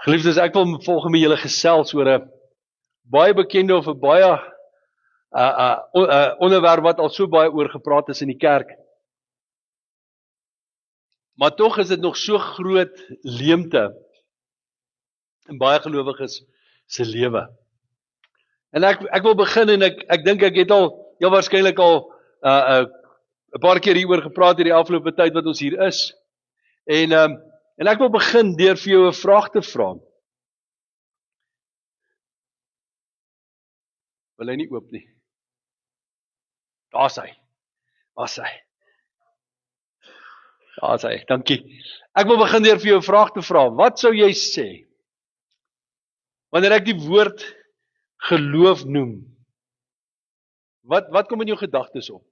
Geliefdes, ek wil volgens met julle gesels oor 'n baie bekende of 'n baie onderwerp wat al so baie oor gepraat is in die kerk. Maar tog is dit nog so groot leemte in baie gelowiges se lewe. En ek wil begin en ek dink ek het al heel waarskynlik al 'n paar keer hieroor gepraat hierdie afgelope tyd wat ons hier is. En ek wil begin deur vir jou 'n vraag te vra. Wil hy nie oop nie? Daar's hy. Daar's hy. Dankie. Ek wil begin deur vir jou 'n vraag te vra. Wat sou jy sê wanneer ek die woord geloof noem? Wat kom in jou gedagtes op?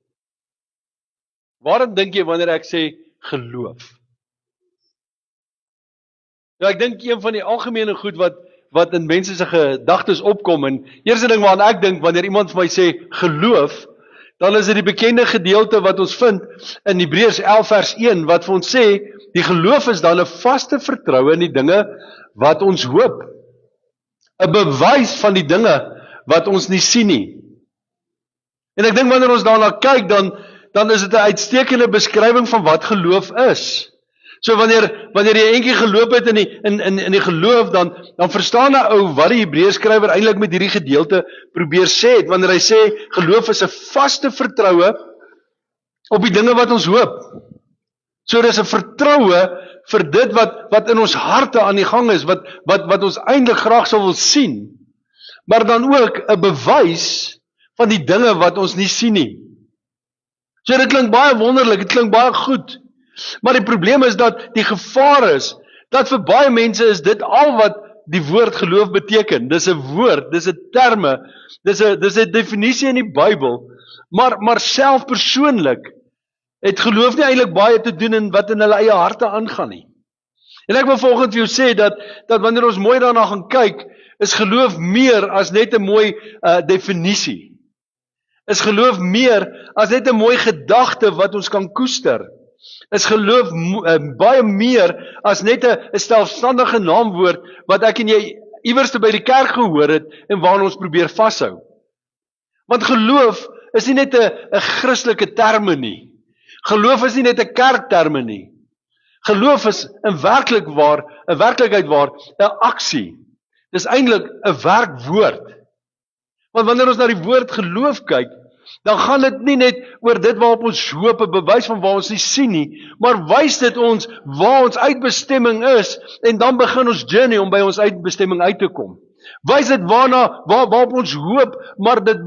Waarom dink jy wanneer ek sê geloof? Nou ek dink een van die algemene goed wat in mense se gedagtes opkom, en eerste ding waaraan ek dink wanneer iemand vir my sê geloof, dan is dit die bekende gedeelte wat ons vind in Hebreërs 11 vers 1 wat vir ons sê die geloof is dan 'n vaste vertroue in die dinge wat ons hoop, 'n bewys van die dinge wat ons nie sien nie. En ek dink wanneer ons daarna kyk, dan is dit 'n uitstekende beskrywing van wat geloof is. So wanneer jy eendag geloop het in die geloof, dan verstaan 'n ou wat die Hebreërs skrywer eintlik met hierdie gedeelte probeer sê het, wanneer hy sê geloof is 'n vaste vertroue op die dinge wat ons hoop. So dis 'n vertroue vir dit wat in ons harte aan die gang is, wat ons eintlik graag sou wil sien, maar dan ook 'n bewys van die dinge wat ons nie sien nie. So dit klink baie wonderlik, dit klink baie goed. Maar die probleem is dat die gevaar is, dat vir baie mense is dit al wat die woord geloof beteken. Dis 'n woord, dis 'n terme, dis 'n definisie in die Bybel, maar self persoonlik het geloof nie eintlik baie te doen in wat in hulle eie harte aangaan nie. En ek wil volgens vir jou sê dat wanneer ons mooi daarna gaan kyk, is geloof meer as net 'n mooi definisie. Is geloof meer as net 'n mooi gedagte wat ons kan koester. Is geloof baie meer as net 'n selfstandige naamwoord wat ek en jy iewers by die kerk gehoor het en waarna ons probeer vashou. Want geloof is nie net 'n Christelike terme nie. Geloof is nie net 'n kerkterme nie. Geloof is in werklikheid waar 'n aksie. Dis eintlik 'n werkwoord. Want wanneer ons na die woord geloof kyk, dan gaan dit nie net oor dit waarop ons hoop, 'n bewys van waar ons nie sien nie, maar wys dit ons waar ons uitbestemming is, en dan begin ons journey om by ons uitbestemming uit te kom. Wys dit waarop ons hoop, maar dit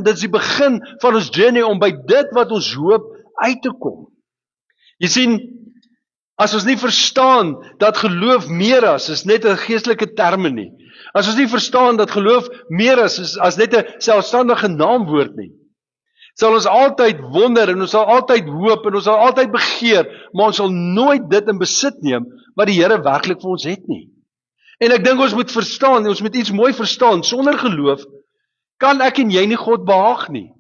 is die begin van ons journey om by dit wat ons hoop uit te kom. Jy sien, as ons nie verstaan dat geloof meer is net 'n geestelike terme nie, as ons nie verstaan dat geloof meer is as net 'n selfstandige naamwoord nie, sal ons altyd wonder en ons sal altyd hoop en ons sal altyd begeer, maar ons sal nooit dit in besit neem wat die Here werklik vir ons het nie. En ek dink ons moet iets mooi verstaan, sonder geloof kan ek en jy nie God behaag nie.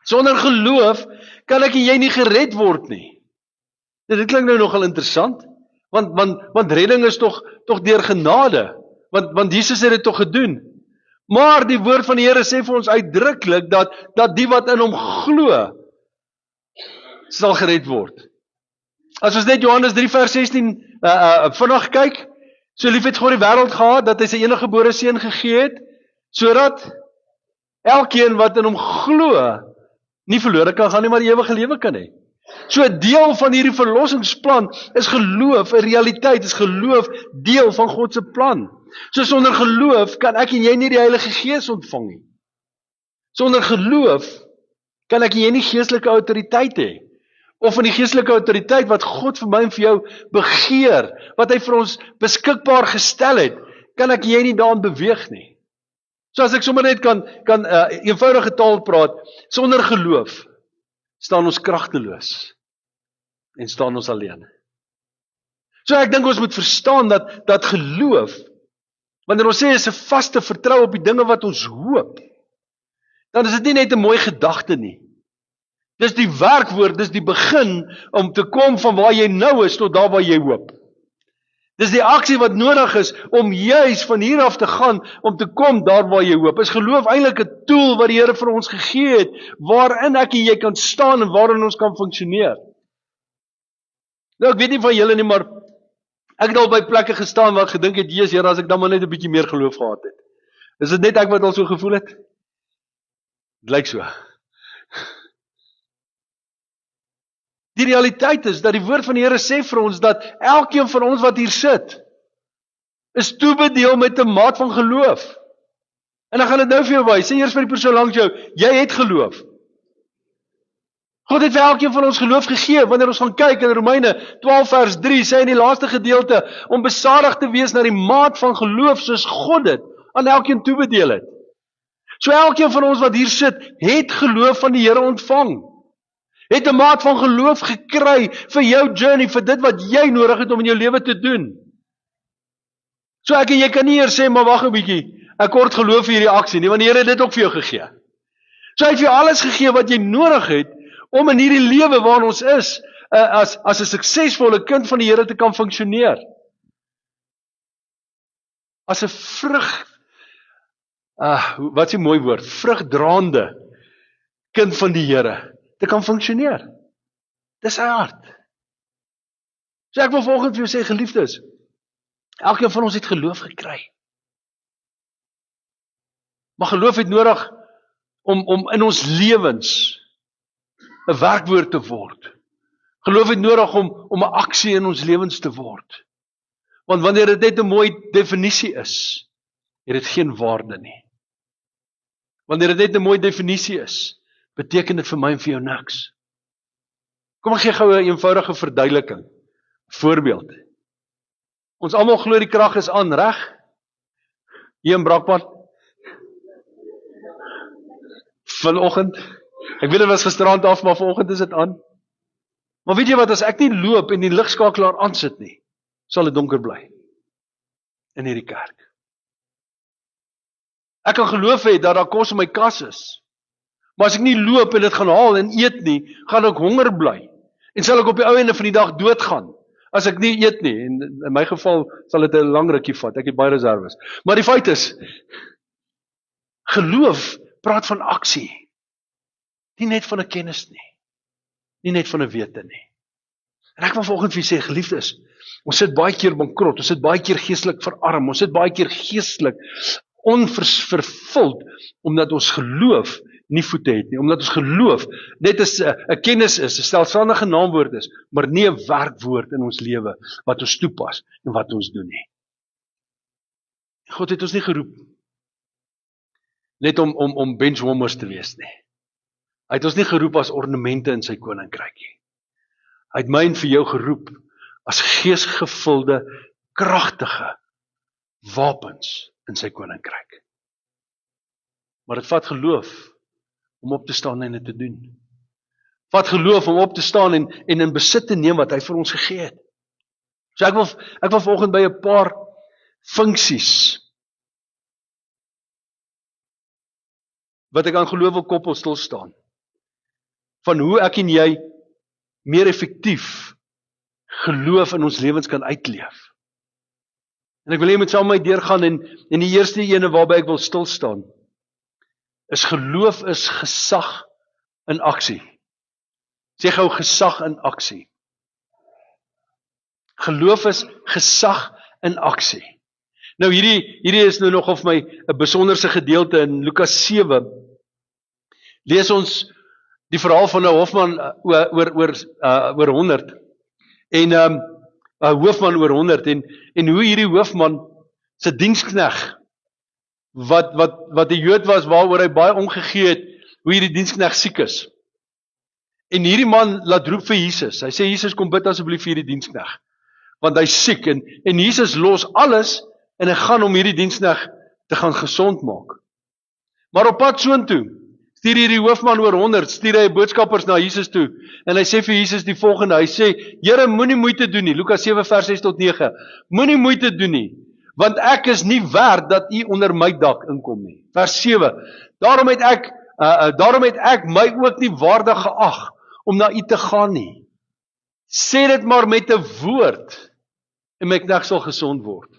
Sonder geloof kan ek en jy nie gered word nie. Dit klink nou nogal interessant, want redding is tog deur genade, want Jesus het dit tog gedoen. Maar die woord van die Here sê vir ons uitdruklik dat die wat in hom glo sal gered word. As ons net Johannes 3 vers 16 vinnig kyk, so lief het God die wêreld gehad dat hy sy enige gebore seun gegee het, sodat elkeen wat in hom glo nie verlore kan gaan nie, maar die ewige lewe kan hê. So 'n deel van hierdie verlossingsplan is geloof, 'n realiteit, is geloof deel van God se plan. So sonder geloof kan ek en jy nie die Heilige Gees ontvang nie. Sonder geloof kan ek en jy nie geestelike autoriteit hê. Of van die geestelike autoriteit wat God vir my en vir jou begeer, wat hy vir ons beskikbaar gestel het, kan ek en jy nie daarin beweeg nie. So as ek sommer net kan eenvoudige taal praat, sonder geloof staan ons kragteloos en staan ons alleen. So ek dink ons moet verstaan dat geloof, wanneer ons sê is 'n vaste vertroue op die dinge wat ons hoop, dan is dit nie net 'n mooi gedagte nie. Dis die werkwoord, dis die begin om te kom van waar jy nou is tot daar waar jy hoop. Dis die aksie wat nodig is om juis van hier af te gaan, om te kom daar waar jy hoop. Is geloof eintlik 'n tool wat die Here vir ons gegee het, waarin ek en jy kan staan en waarin ons kan funksioneer. Nou ek weet nie van julle nie, maar ek het al by plekke gestaan waar ek gedink het, Jesus Here, as ek dan maar net 'n bietjie meer geloof gehad het. Is dit net ek wat al so gevoel het? Dit lyk so. Die realiteit is dat die woord van die Here sê vir ons dat elkeen van ons wat hier sit, is toebedeel met 'n maat van geloof. En ek gaan dit nou vir jou wys. Sê eers vir die persoon langs jou, jy het geloof. God het vir elkeen van ons geloof gegee. Wanneer ons gaan kyk in Romeine 12 vers 3, sê in die laaste gedeelte, om besadig te wees na die maat van geloof, soos God dit aan elkeen toebedeel het. So elkeen van ons wat hier sit, het geloof van die Here ontvang. Het 'n maat van geloof gekry vir jou journey, vir dit wat jy nodig het om in jou lewe te doen. So ek en jy kan nie eers sê, maar wag 'n bietjie, ek kort geloof vir hierdie aksie nie, want die Here het dit ook vir jou gegee. So hy het vir jou alles gegee wat jy nodig het, om in hierdie lewe waar ons is, as 'n suksesvolle kind van die Here te kan funksioneer. As 'n vrug, wat is 'n mooi woord, vrugdraande kind van die Here, te kan funksioneer. Dis sy hart. So ek wil vanoggend vir jou sê, geliefdes, elkeen van ons het geloof gekry. Maar geloof het nodig om in ons lewens 'n werkwoord te word. Geloof het nodig om 'n aksie in ons lewens te word. Want wanneer dit net 'n mooi definisie is, het dit geen waarde nie. Wanneer dit net 'n mooi definisie is, beteken dit vir my en vir jou niks. Kom ek gee gou 'n eenvoudige verduideliking. Voorbeeld. Ons almal glo die krag is aan, reg? Hier in Brakpan. Vanoggend. Ek weet dit was gisterand af, maar vanoggend is dit aan. Maar weet jy wat, as ek nie loop en die ligskakelaar aansit nie, sal dit donker bly in hierdie kerk. Ek kan geloof hê dat daar kos in my kas is. Maar as ek nie loop en dit gaan haal en eet nie, gaan ek honger bly. En sal ek op die ou ende van die dag doodgaan, as ek nie eet nie. En in my geval sal dit 'n lang rukkie vat, ek het baie reserves. Maar die feit is, geloof praat van aksie. Nie net van 'n kennis nie. Nie net van 'n wete nie. En ek wil vanoggend vir julle sê, geliefdes, ons sit baie keer bankrot, ons sit baie keer geestelik verarm, ons sit baie keer geestelik onvervuld, omdat ons geloof nie voete het nie, omdat ons geloof net 'n kennis is, 'n stelseldige naamwoord is, maar nie 'n werkwoord in ons lewe wat ons toepas en wat ons doen nie. God het ons nie geroep net om benchwarmers te wees nie. Hy het ons nie geroep as ornamente in sy koninkryk nie. Hy het my en vir jou geroep as geesgevulde, kragtige wapens in sy koninkryk. Maar dit vat geloof om op te staan en dit te doen. Vat geloof om op te staan en in besit te neem wat hy vir ons gegee het. So ek wil vanoggend by 'n paar funksies wat ek aan geloof wil koppel stil staan. Van hoe ek en jy meer effektief geloof in ons lewens kan uitleef. En ek wil hê jy moet saam met my deurgaan en die eerste ene waarby ek wil stil staan, is geloof is gesag in aksie. Sê gou gesag in aksie. Geloof is gesag in aksie. Nou hierdie is nou nog of my 'n besonderse gedeelte in Lukas 7. Lees ons die verhaal van 'n hofman oor 100 en 'n hoofman oor 100 en hoe hierdie hoofman se dienskneg wat 'n Jood was waaroor hy baie omgegee het, hoe hierdie dienskneg siek is. En hierdie man laat roep vir Jesus. Hy sê, Jesus, kom bid asseblief vir hierdie dienskneg, want hy's siek en Jesus los alles en hy gaan om hierdie dienskneg te gaan gesond maak. Maar op pad soontoe stuur hierdie hoofman oor 100, stuur hy boodskappers na Jesus toe en hy sê vir Jesus die volgende, hy sê, Here, moenie moeite doen nie, Lukas 7 vers 6 tot 9, moenie moeite doen nie, want ek is nie werd dat u onder my dak inkom nie. Vers 7, daarom het ek my ook nie waardig geag om na u te gaan nie. Sê dit maar met 'n woord en my knegt sal gesond word.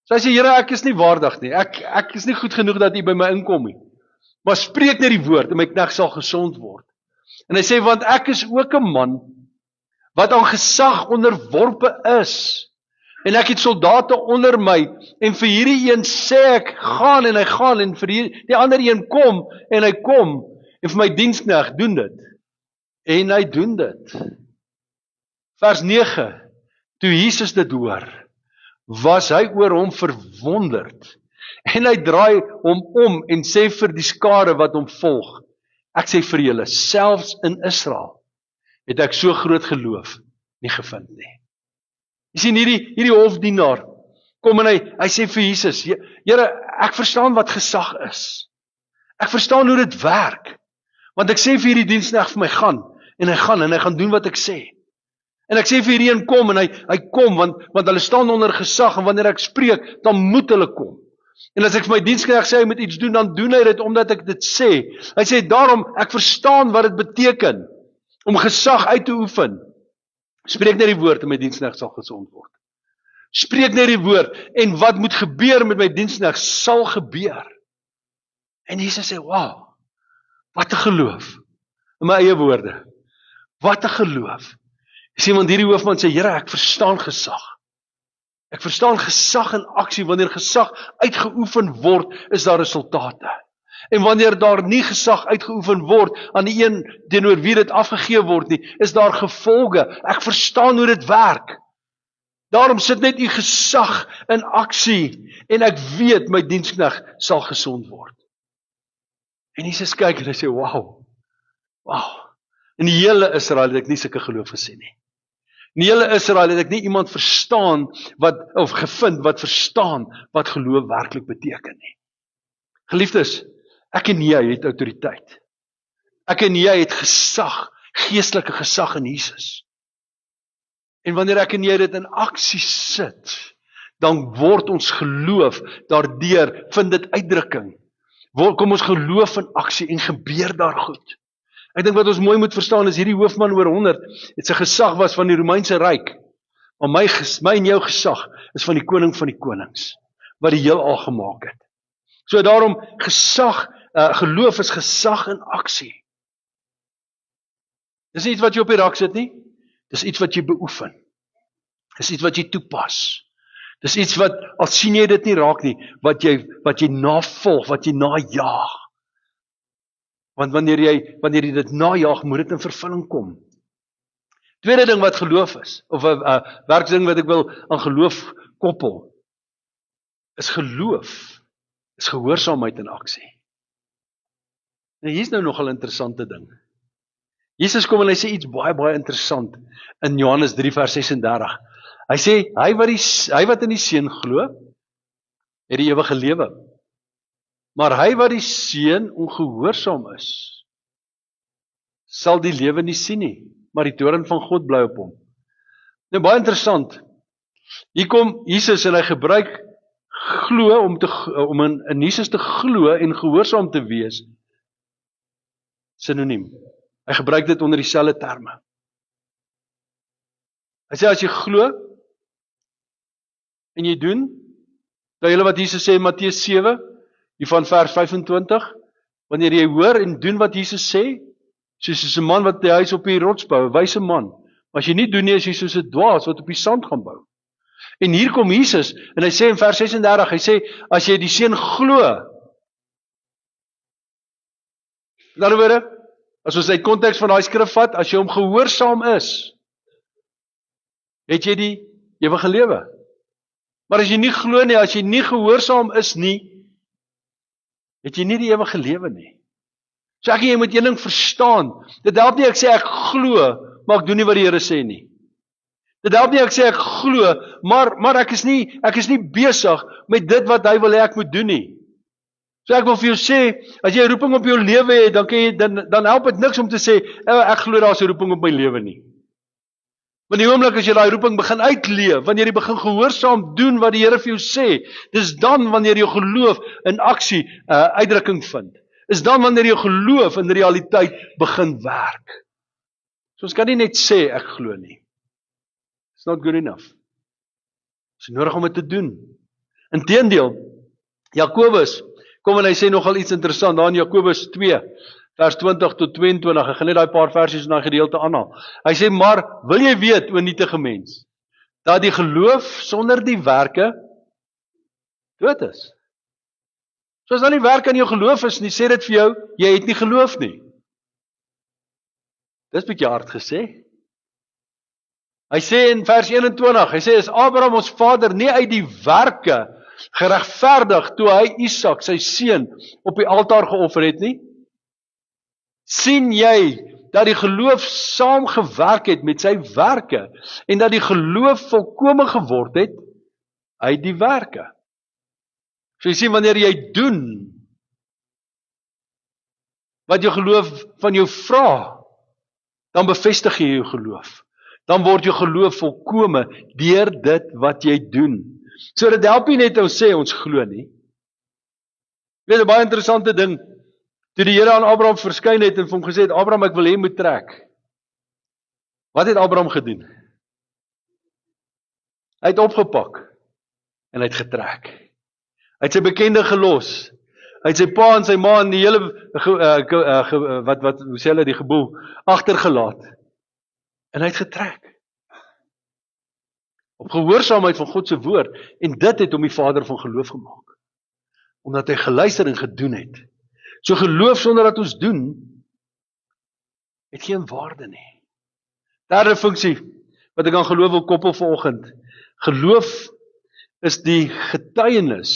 So hy sê, Here, ek is nie waardig nie, ek is nie goed genoeg dat U by my inkom nie, maar spreek net die woord en my knegt sal gesond word. En hy sê, want ek is ook 'n man wat aan gesag onderworpe is, en ek het soldate onder my, en vir hierdie een sê ek, gaan, en hy gaan, en vir die ander een kom, en hy kom, en vir my diensknegt doen dit, en hy doen dit. Vers 9, toe Jesus dit hoor, was hy oor hom verwonderd, en hy draai hom om en sê vir die skare wat hom volg, ek sê vir julle, selfs in Israel het ek so groot geloof nie gevind nie. Jy sien hierdie hofdienaar kom en hy sê vir Jesus, Here, ek verstaan wat gesag is. Ek verstaan hoe dit werk. Want ek sê vir hierdie diensknegt vir my gaan en hy gaan doen wat ek sê. En ek sê vir hierdie een kom en hy kom want hulle staan onder gesag en wanneer ek spreek, dan moet hulle kom. En as ek vir my diensknegt sê hy moet iets doen, dan doen hy dit omdat ek dit sê. Hy sê daarom, ek verstaan wat dit beteken om gesag uit te oefen. Spreek net die woord en my diensknegt sal gesond word. Spreek net die woord en wat moet gebeur met my diensknegt sal gebeur. En Jesus sê, wow, wat 'n geloof. In my eie woorde, wat 'n geloof. Jy sien, want hierdie hoofman sê, Here, ek verstaan gesag. Ek verstaan gesag in aksie. Wanneer gesag uitgeoefen word, is daar resultate. En wanneer daar nie gesag uitgeoefen word aan die een teenoor wie dit afgegee word nie, is daar gevolge. Ek verstaan hoe dit werk. Daarom sit net U gesag in aksie en ek weet my diensknegt sal gesond word. En Jesus kyk en hy sê, wow. In die hele Israel het ek nie sulke geloof gesien nie. In die hele Israel het ek nie iemand verstaan gevind wat verstaan wat geloof werklik beteken nie. Geliefdes, ek en jy het autoriteit. Ek en jy het gesag, geestelike gesag in Jesus. En wanneer ek en jy dit in aksie sit, dan word ons geloof daardeur, vind dit uitdrukking. Kom ons geloof in aksie en gebeur daar goed. Ek dink wat ons mooi moet verstaan is hierdie hoofman oor 100, het sy gesag was van die Romeinse ryk. Maar my en jou gesag is van die koning van die konings, wat die heelal gemaak het. So daarom gesag, geloof is gesag in aksie. Dis nie iets wat jy op die rak sit nie, dis iets wat jy beoefen. Dis iets wat jy toepas. Dis iets wat, al sien jy dit nie raak nie, wat jy navolg, wat jy najaag. Want wanneer jy dit najaag, moet dit in vervulling kom. Tweede ding wat geloof is, of 'n werksding wat ek wil aan geloof koppel, is geloof, is gehoorsaamheid in aksie. Nou hier's nou nogal 'n interessante ding. Jesus kom en hy sê iets baie interessant in Johannes 3 vers 36. Hy sê, hy wat in die Seun glo, het die ewige lewe. Maar hy wat die Seun ongehoorsaam is, sal die lewe nie sien nie, maar die toorn van God bly op hom. Nou baie interessant. Hier kom Jesus en hy gebruik glo om in Jesus te glo en gehoorsaam te wees, sinoniem. Hy gebruik dit onder dieselfde terme. Hy sê as jy glo en jy doen, dan julle wat Jesus sê in Matteus 7, hiervan vers 25, wanneer jy hoor en doen wat Jesus sê, soos 'n man wat die huis op die rots bou, 'n wyse man. Maar as jy nie doen nie, is jy soos 'n dwaas wat op die sand gaan bou. En hier kom Jesus en hy sê in vers 36, hy sê as jy die Seun glo. In ander woorde, as ons uit konteks van daai skrif vat, as jy hom gehoorsaam is, het jy die ewige lewe. Maar as jy nie glo nie, as jy nie gehoorsaam is nie, het jy nie die ewige lewe nie. So ek en jy moet een ding verstaan. Dit help nie ek sê ek glo, maar ek doen nie wat die Here sê nie. Dit help nie ek sê ek glo, maar ek is nie besig met dit wat hy wil hê ek moet doen nie. So ek wil vir jou sê, as jy 'n roeping op jou lewe het, dan help dit niks om te sê, ek glo daar's 'n roeping op my lewe nie. Want die oomblik as jy daai roeping begin uitleef, wanneer jy begin gehoorsaam doen wat die Here vir jou sê, dis dan wanneer jou geloof in aksie uitdrukking vind. Is dan wanneer jou geloof in realiteit begin werk. So ons kan nie net sê ek glo nie. It's not good enough. Is nodig om dit te doen. Inteendeel, Jakobus, kom en hy sê nogal iets interessant, daar in Jakobus 2, vers 20 tot 22, ek gaan net daai paar versies in daai gedeelte aanhaal. Hy sê, maar wil jy weet, o nietige mens, dat die geloof sonder die werke dood is? So as dan nie werk aan jou geloof is nie, sê dit vir jou, jy het nie geloof nie. Dis bietjie hard gesê. Hy sê in vers 21, hy sê, is Abraham ons vader nie uit die werke geregverdig toe hy Isak, sy seun, op die altaar geoffer het nie? Sien jy dat die geloof saamgewerk het met sy werke en dat die geloof volkome geword het uit die werke? So jy sien, wanneer jy doen wat jou geloof van jou vra, dan bevestig jy jou geloof. Dan word jou geloof volkome deur dit wat jy doen. So dit help nie net ons sê ons glo nie. Weet 'n baie interessante ding, toe die Here aan Abraham verskyn het en vir hom gesê het, Abraham, ek wil hê jy moet trek. Wat het Abraham gedoen? Hy het opgepak en hy het getrek. Hy het sy bekende gelos. Hy het sy pa en sy ma en die hele hoe sê hulle die geboel agtergelaat. En hy het getrek. Op gehoorsaamheid van God se woord, en dit het hom die vader van geloof gemaak. Omdat hy geluister en gedoen het. So geloof sonder dat ons doen, het geen waarde nie. Derde funksie, wat ek aan geloof wil koppel vanoggend. Geloof is die getuienis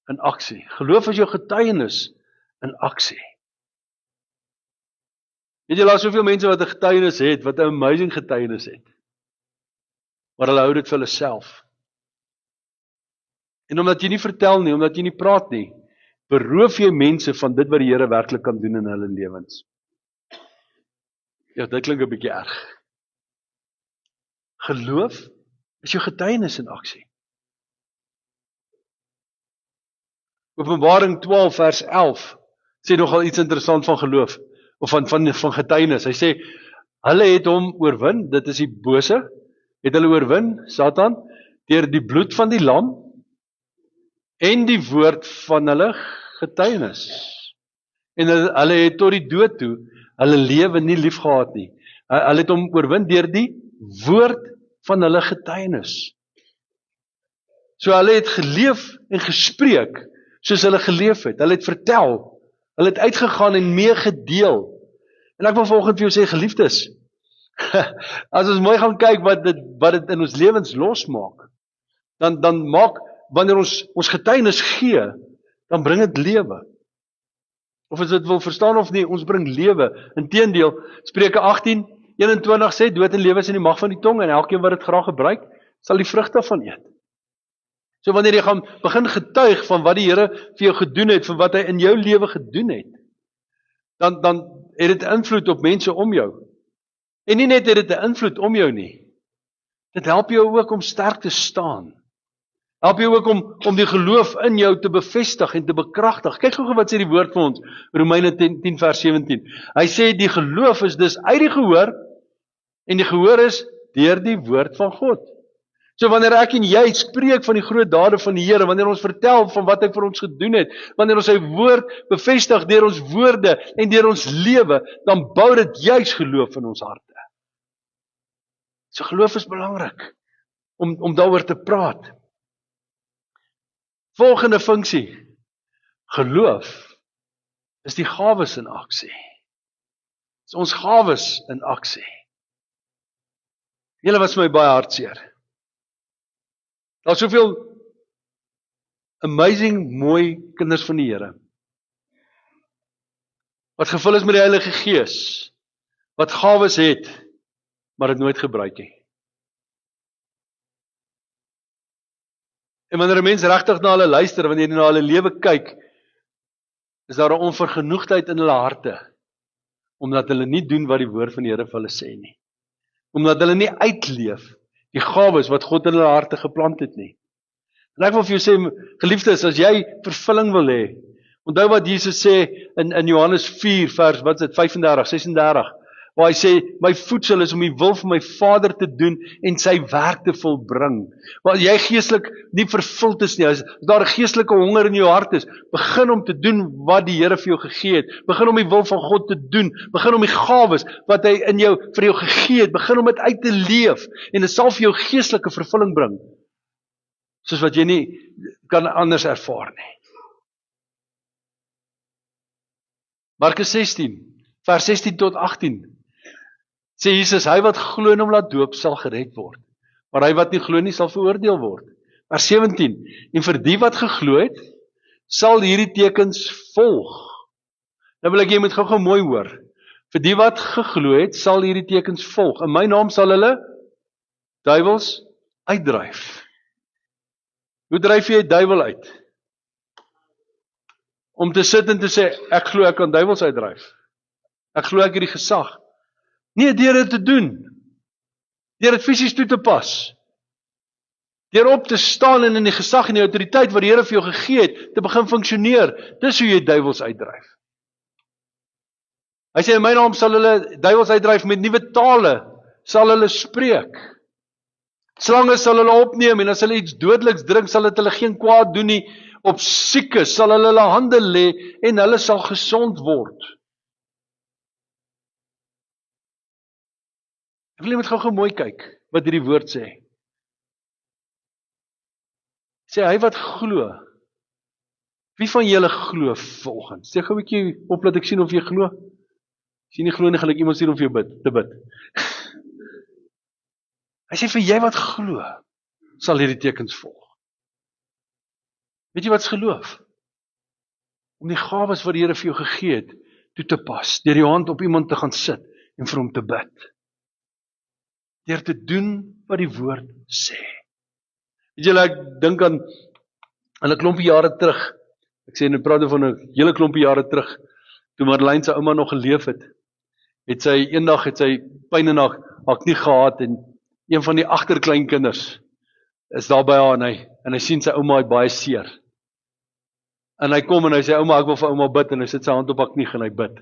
in aksie. Geloof is jou getuienis in aksie. Weet jy, daar is soveel mense wat 'n getuienis het, wat 'n amazing getuienis het. Maar hulle hou dit vir hulle self. En omdat jy nie vertel nie, omdat jy nie praat nie, beroof jy mense van dit wat die Here werklik kan doen in hulle lewens. Ja, dit klink 'n bietjie erg. Geloof is jou getuienis in aksie. Openbaring 12 vers 11 sê nogal iets interessant van geloof, of van getuienis. Hy sê, hulle het hom oorwin, dit is die bose, het hulle oorwin, Satan, deur die bloed van die lam, en die woord van hulle getuienis. En hulle het tot die dood toe, hulle lewe nie lief gehad nie. Hulle het hom oorwin deur die woord van hulle getuienis. So hulle het geleef en gespreek, soos hulle geleef het. Hulle het vertel, hulle het uitgegaan en meegedeel. En ek wil vanoggend vir jou sê, geliefdes, as ons mooi gaan kyk wat dit in ons lewens losmaak, dan maak, wanneer ons getuienis gee, dan bring dit lewe. Of as dit wil verstaan of nie, ons bring lewe. Inteendeel, Spreuke 18:21 sê, dood en lewe is in die mag van die tong, en elkeen wat dit graag gebruik, sal die vrug daarvan eet. So wanneer jy gaan begin getuig van wat die Here vir jou gedoen het, van wat hy in jou lewe gedoen het, dan het dit invloed op mense om jou. En nie net het dit 'n invloed om jou nie. Dit help jou ook om sterk te staan. Help jou ook om die geloof in jou te bevestig en te bekragtig. Kyk gou wat sê die woord vir ons, Romeine 10 vers 17. Hy sê die geloof is dus uit die gehoor, en die gehoor is deur die woord van God. So wanneer ek en jy spreek van die groot dade van die Here, wanneer ons vertel van wat hy vir ons gedoen het, wanneer ons sy woord bevestig deur ons woorde en deur ons lewe, dan bou dit juis geloof in ons harte. So geloof is belangrik om daaroor te praat. Volgende funksie. Geloof is die gawes in aksie. Dis ons gawes in aksie. Julle was my baie hartseer. Daar is soveel amazing, mooi kinders van die Here, wat gevul is met die Heilige Gees, wat gawes het, maar dit nooit gebruik nie. En wanneer 'n mens regtig na hulle luister, wanneer jy na hulle lewe kyk, is daar 'n onvergenoegdheid in hulle harte, omdat hulle nie doen wat die woord van die Here vir hulle sê nie. Omdat hulle nie uitleef die gawes wat God in hulle harte geplant het nie. En ek wil vir jou sê, geliefdes, as jy vervulling wil hê, onthou wat Jesus sê in Johannes 4 vers, wat is dit, 35, 36, waar hy sê, my voedsel is om die wil van my Vader te doen en sy werk te volbring. Waar jy geestelik nie vervuld is nie, as daar 'n geestelike honger in jou hart is, begin om te doen wat die Here vir jou gegee het. Begin om die wil van God te doen. Begin om die gawes wat hy in jou vir jou gegee het, begin om dit uit te leef en dit sal vir jou geestelike vervulling bring. Soos wat jy nie kan anders ervaar nie. Markus 16, vers 16 tot 18. Sê Jesus, hy wat glo en hom laat doop sal gered word, maar hy wat nie glo nie sal veroordeel word. Vers 17, en vir die wat geglo het, sal hierdie tekens volg. Nou wil ek jy moet gou mooi hoor. Vir die wat geglo het, sal hierdie tekens volg. In my naam sal hulle duiwels uitdryf. Hoe dryf jy 'n duiwel uit? Om te sit en te sê, ek glo ek kan duiwels uitdryf. Ek glo ek het die gesag. Nee, deur dit te doen. Deur dit fisies toe te pas. Deur op te staan en in die gesag en die autoriteit wat die Here vir jou gegee het, te begin funksioneer. Dis hoe jy duiwels uitdryf. Hy sê, in my naam sal hulle duiwels uitdryf, met nuwe tale sal hulle spreek. Slange sal hulle opneem, en as hulle iets dodeliks drink, sal dit hulle geen kwaad doen nie. Op siekes sal hulle hande lê, en hulle sal gesond word. Ek wil jy moet gou mooi kyk, wat hierdie woord sê. Sê, hy wat glo. Wie van julle glo volgens? Sê gou 'n bietjie op, laat ek sien of jy glo. As jy nie glo nie, gaan ek iemand stuur om vir jou te bid. Hy sê, vir jy wat glo, sal hierdie tekens volg. Weet jy wat is geloof? Om die gawes wat die Here vir jou gegee het, toe te pas, deur jou hand op iemand te gaan sit, en vir hom te bid. Deur te doen wat die woord sê. Weet julle, ek dink aan 'n klompie jare terug, ek sê, nou praat van 'n hele klompie jare terug, toe Madeleine se ouma nog geleef het, eendag het sy pyn in haar knie gehad, en een van die agterkleinkinders is daar by haar, en hy sien sy ouma het baie seer. En hy kom en hy sê, ouma, ek wil vir ouma bid, en hy sit sy hand op haar knie en hy bid.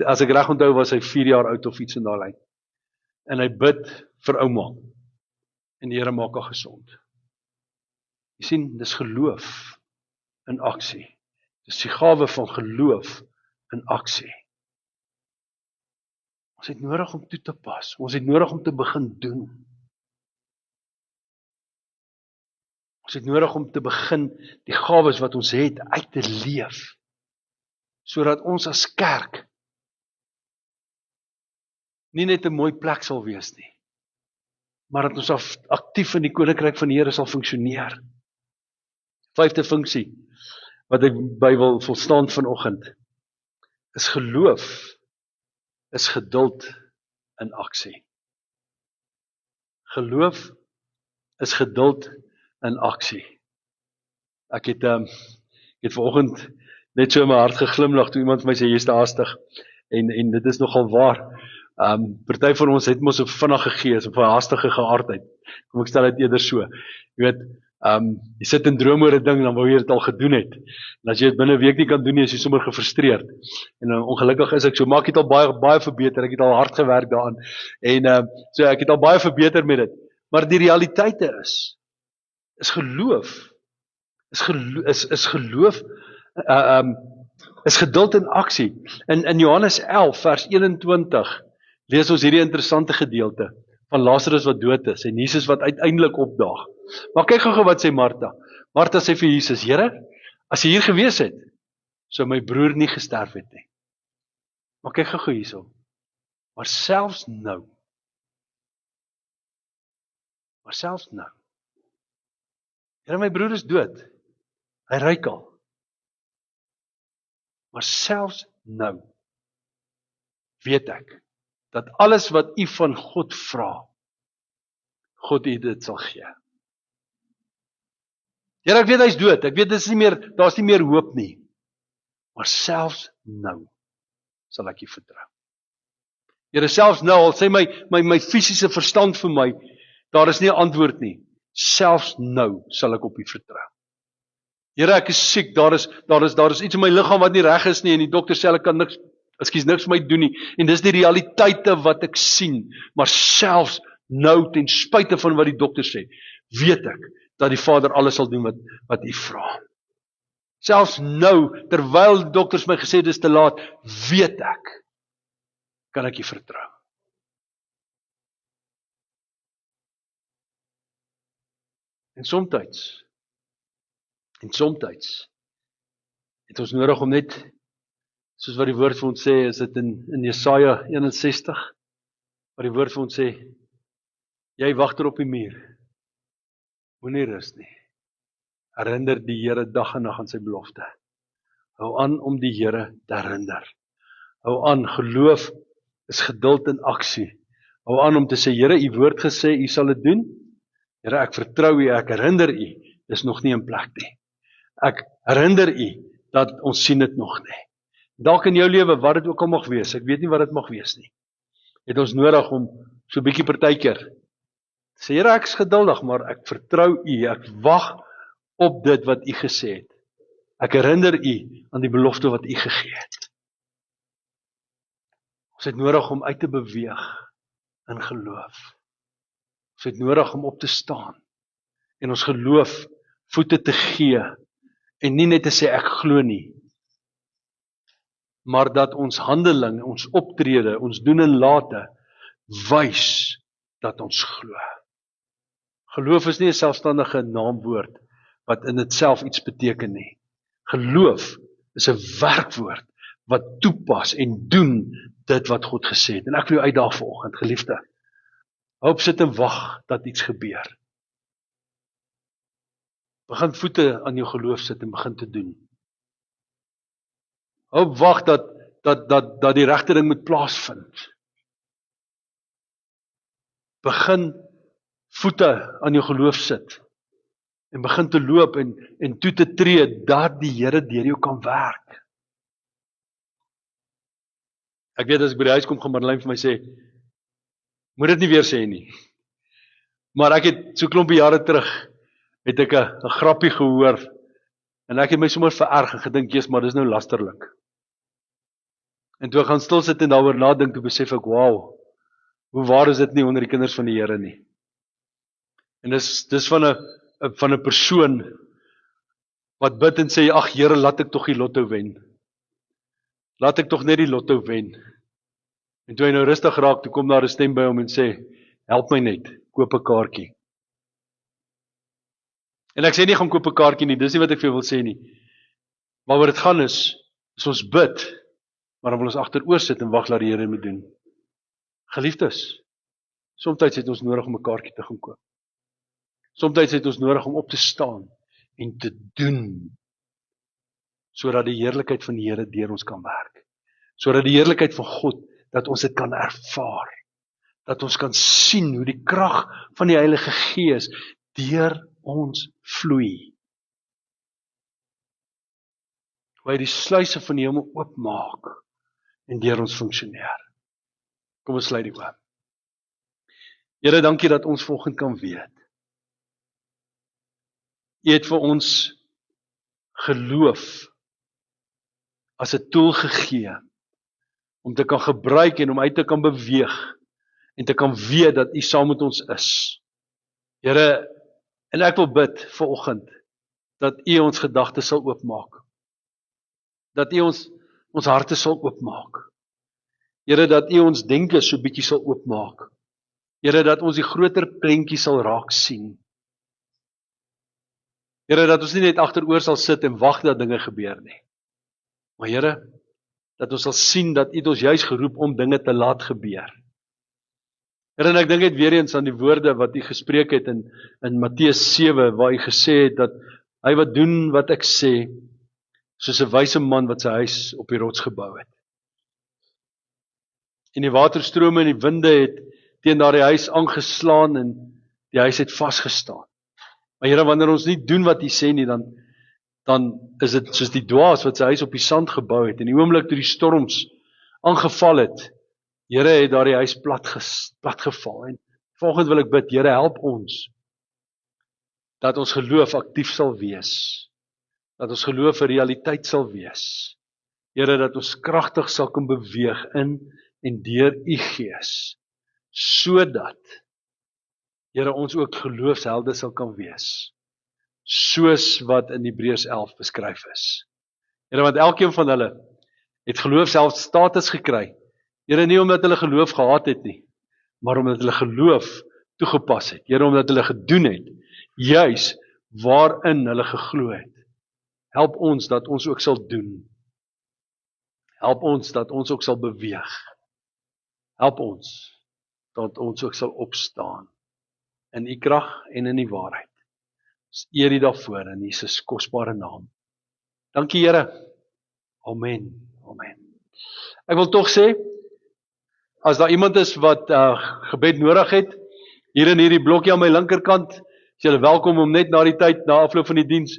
As ek reg onthou, was hy 4 jaar oud of iets in daai lyn. En hy bid vir ouma, en die Here maak haar gesond. Jy sien, dis geloof in aksie. Dis die gawe van geloof in aksie. Ons het nodig om toe te pas. Ons het nodig om te begin doen. Ons het nodig om te begin die gawes wat ons het uit te leef, sodat ons as kerk nie net 'n mooi plek sal wees nie, maar dat ons aktief in die koninkryk van die Here sal funksioneer. 5de funksie wat ek by wil volstaan vanoggend is geloof, is geduld in aksie. Geloof is geduld in aksie. Ek het vanoggend net so in my hart geglimlag toe iemand vir my sê, jy is te haastig. En dit is nogal waar. Party van ons het mos 'n vinnige gees, of 'n haastige geaardheid. Kom ek stel dit eerder so. Jy weet, jy sit in droom oor 'n ding, dan wou jy dit al gedoen het. En as jy dit binne 'n week nie kan doen nie, is jy sommer gefrustreerd. En ongelukkig is ek so, maar ek het al baie verbeter, ek het al hard gewerk daaraan. En so ek het al baie verbeter met dit. Maar die realiteite is geloof, is geloof, is geduld in aksie. In Johannes 11 vers 21 lees ons hierdie interessante gedeelte van Lazarus wat dood is en Jesus wat uiteindelik opdaag. Maar kyk gou wat sê Martha. Martha sê vir Jesus, Here, as jy hier gewees het, sou my broer nie gesterf het nie. Maar kyk gou hierso. Maar selfs nou. Here, my broer is dood. Hy ruik al. Maar selfs nou weet ek dat alles wat u van God vra, God u dit sal gee. Here, ek weet hy's dood. Ek weet daar's nie meer hoop nie. Maar selfs nou sal ek u vertrou. Here, selfs nou al sê my fisiese verstand vir my, daar is nie 'n antwoord nie. Selfs nou sal ek op u vertrou. Here, ek is siek, daar is iets in my liggaam wat nie reg is nie en die dokter sê ek kan Ekskuus, niks vir my doen nie. En dis die realiteite wat ek sien. Maar selfs nou, ten spyte van wat die dokter sê, weet ek dat die Vader alles sal doen wat U vra. Selfs nou, terwyl die dokters my gesê dis te laat, weet ek, kan ek U vertrou. En somtyds het ons nodig om net, soos wat die woord vir ons sê, is dit in Jesaja 61, wat die woord vir ons sê, jy wag daar op die muur, moenie rus nie. Herinner die Here dag en nag aan sy belofte. Hou aan om die Here te herinner. Hou aan, geloof is geduld in aksie. Hou aan om te sê, Here, U woord gesê, U sal dit doen. Here, ek vertrou U, ek herinner U, dis nog nie in plek nie. Ek herinner U, dat ons sien dit nog nie. Dalk in jou lewe, wat dit ook al mag wees, ek weet nie wat dit mag wees nie, het ons nodig om so 'n bietjie partykeer, sê, Here, ek is geduldig, maar ek vertrou U, ek wag op dit wat U gesê het. Ek herinner U aan die belofte wat U gegee het. Ons het nodig om uit te beweeg in geloof. Ons het nodig om op te staan en ons geloof voete te gee en nie net te sê ek glo nie, maar dat ons handeling, ons optrede, ons doen en late wys dat ons glo. Geloof is nie 'n selfstandige naamwoord wat in dit self iets beteken nie. Geloof is 'n werkwoord wat toepas en doen dit wat God gesê het. En ek wil jou uitdaag vanoggend, geliefde. Hou op sit en wag dat iets gebeur. Begin voete aan jou geloof sit en begin te doen. Hou op wag dat die regte ding moet plaasvind. Begin voete aan jou geloof sit en begin te loop en toe te tree dat die Here deur jou kan werk. Ek weet as ek by die huis kom, gaan Marlyn vir my sê, moet dit nie weer sê nie. Maar ek het so klompie jare terug, het ek 'n grappie gehoor, en ek het my sommer vererg en gedink, Jesus, maar dis nou lasterlik. En toe ek gaan stil sit en daaroor nadink, toe besef ek, wow, hoe waar is dit nie onder die kinders van die Here nie. En dis van 'n persoon wat bid en sê, ag Here, laat ek tog die lotto wen. Laat ek tog net die lotto wen. En toe hy nou rustig raak, toe kom daar 'n stem by hom en sê, help my net, koop 'n kaartjie. En ek sê nie, gaan koop 'n kaartjie nie, dis nie wat ek vir jou wil sê nie. Waaroor dit gaan is ons bid, maar dan wil ons agteroor sit en wag dat die Here moet doen. Geliefdes, soms het ons nodig om 'n kaartjie te gaan koop. Soms het ons nodig om op te staan en te doen, sodat die heerlikheid van die Here deur ons kan werk. Sodat die heerlikheid van God, dat ons dit kan ervaar. Dat ons kan sien hoe die krag van die Heilige Gees deur ons vloei. Hoe hy die sluise van die hemel oopmaak en deur ons funksioneer. Kom ons sluit die oop. Here, dankie dat ons vanoggend kan weet. U het vir ons geloof as 'n tool gegee om te kan gebruik en om uit te kan beweeg en te kan weet dat U saam met ons is. Here, en ek wil bid vanoggend dat U ons gedagtes sal oopmaak. Dat U ons harte sal oopmaak. Here, dat U ons denke so bietjie sal oopmaak. Here, dat ons die groter prentjie sal raak sien. Here, dat ons nie net agteroor sal sit en wag dat dinge gebeur nie. Maar Here, dat ons sal sien dat U het ons juis geroep om dinge te laat gebeur. Here, en ek dink net weer eens aan die woorde wat U gespreek het in Matteus 7, waar U gesê het dat hy wat doen wat ek sê, soos 'n wyse man wat sy huis op die rots gebou het. En die waterstrome en die winde het teen daardie huis aangeslaan en die huis het vasgestaan. Maar Here, wanneer ons nie doen wat U sê nie, dan is dit soos die dwaas wat sy huis op die sand gebou het. En die oomblik toe die storms aangeval het, Here, het daardie huis platgeval. En volgende wil ek bid, Here, help ons dat ons geloof aktief sal wees. Dat ons geloof 'n realiteit sal wees. Here, dat ons kragtig sal kan beweeg in en deur u Gees, sodat, Here, ons ook geloofshelde sal kan wees, soos wat in Hebreërs 11 beskryf is. Here, want elkeen van hulle het geloofsstatus gekry. Here, nie omdat hulle geloof gehad het nie, maar omdat hulle geloof toegepas het. Here, omdat hulle gedoen het, juis waarin hulle geglo het. Help ons dat ons ook sal doen. Help ons dat ons ook sal beweeg. Help ons dat ons ook sal opstaan in u krag en in die waarheid. Ons eer u daarvoor in Jesus kosbare naam. Dankie Here. Amen. Amen. Ek wil tog sê, as daar iemand is wat gebed nodig het, hier in hierdie blokkie aan my linkerkant, is julle welkom om net na die tyd, na afloop van die diens,